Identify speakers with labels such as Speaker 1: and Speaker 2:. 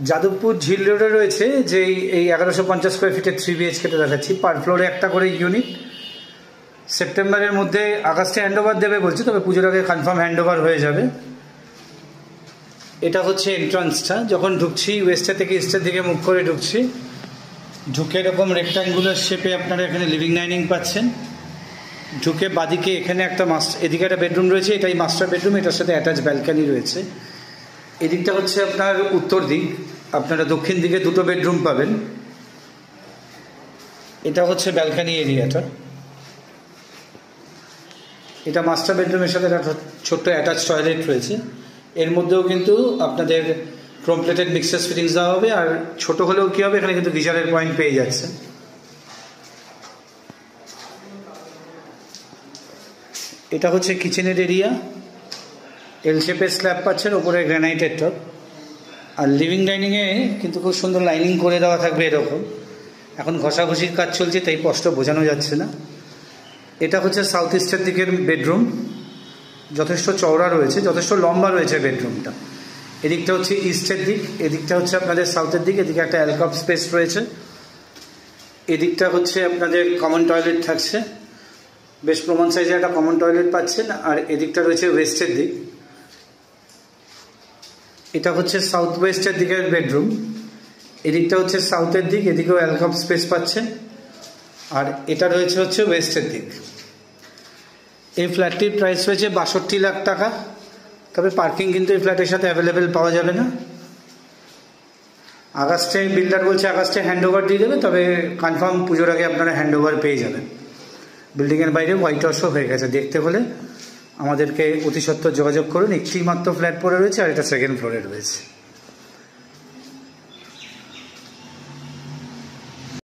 Speaker 1: যাদবপুর ঝিল রোডে রয়েছে যে এই 1150 স্কোয়ার ফিটের 3 BHKটা দেখাচ্ছি। পার ফ্লোরে একটা করে ইউনিট। সেপ্টেম্বরের মধ্যে আগস্টে হ্যান্ডওভার দেবে বলছে, তবে পুজোর আগে কনফার্ম হ্যান্ডওভার হয়ে যাবে। এটা হচ্ছে এন্ট্রান্সটা। যখন ঢুকছি ওয়েস্টের থেকে ইস্টের দিকে মুখ করে ঢুকছি, ঢুকে এরকম রেক্ট্যাঙ্গুলার শেপে আপনারা এখানে লিভিং ডাইনিং পাচ্ছেন। ঢুকে বাদিকে এখানে একটা এদিকে একটা বেডরুম রয়েছে, এটাই মাস্টার বেডরুম, এটার সাথে অ্যাটাচ ব্যালকানি রয়েছে। এদিকটা হচ্ছে আপনার উত্তর দিক, আপনারা দক্ষিণ দিকে দুটো বেডরুম পাবেন। এটা হচ্ছে ব্যালকানি এরিয়াটা। এটা মাস্টার বেডরুমের সাথে একটা ছোট্ট অ্যাটাচ টয়লেট রয়েছে। এর মধ্যেও কিন্তু আপনাদের ক্রোম প্লেটেড মিক্সার ফিটিংস দেওয়া হবে, আর ছোট হলেও কী হবে, এখানে কিন্তু গিজারের পয়েন্ট পেয়ে যাচ্ছে। এটা হচ্ছে কিচেনের এরিয়া। এল শেপের স্ল্যাব পাচ্ছেন, ওপরে গ্রানাইটের টপ। আর লিভিং ডাইনিংয়ে কিন্তু খুব সুন্দর লাইনিং করে দেওয়া থাকবে এরকম। এখন ঘষাঘষির কাজ চলছে, তাই স্পষ্ট বোঝানো যাচ্ছে না। এটা হচ্ছে সাউথ ইস্টের দিকের বেডরুম। যথেষ্ট চওড়া রয়েছে, যথেষ্ট লম্বা রয়েছে বেডরুমটা। এদিকটা হচ্ছে ইস্টের দিক, এদিকটা হচ্ছে আপনাদের সাউথের দিক। এদিকে একটা অ্যালকভ স্পেস রয়েছে। এদিকটা হচ্ছে আপনাদের কমন টয়লেট থাকছে, বেশ প্রমাণ সাইজে একটা কমন টয়লেট পাচ্ছেন। আর এদিকটা রয়েছে ওয়েস্টের দিক। এটা হচ্ছে সাউথ ওয়েস্টের দিকের বেডরুম। এদিকটা হচ্ছে সাউথের দিক, এদিকেও অ্যালকভ স্পেস পাচ্ছেন। আর এটা রয়েছে হচ্ছে ওয়েস্টের দিক। এই ফ্ল্যাটটির প্রাইস রয়েছে 62 লাখ টাকা। তবে পার্কিং কিন্তু এই ফ্ল্যাটের সাথে অ্যাভেলেবেল পাওয়া যাবে না। আগস্টে বিল্ডার বলছে আগস্টে হ্যান্ডওভার দিয়ে দেবে, তবে কনফার্ম পুজোর আগে আপনারা হ্যান্ডওভার পেয়ে যাবেন। বিল্ডিংয়ের বাইরে হোয়াইট ওয়াশও হয়ে গেছে। দেখতে হলে আমাদেরকে অতি সত্বর যোগাযোগ করুন। একটি মাত্র ফ্ল্যাট পড়ে রয়েছে, আর এটা সেকেন্ড ফ্লোরে রয়েছে।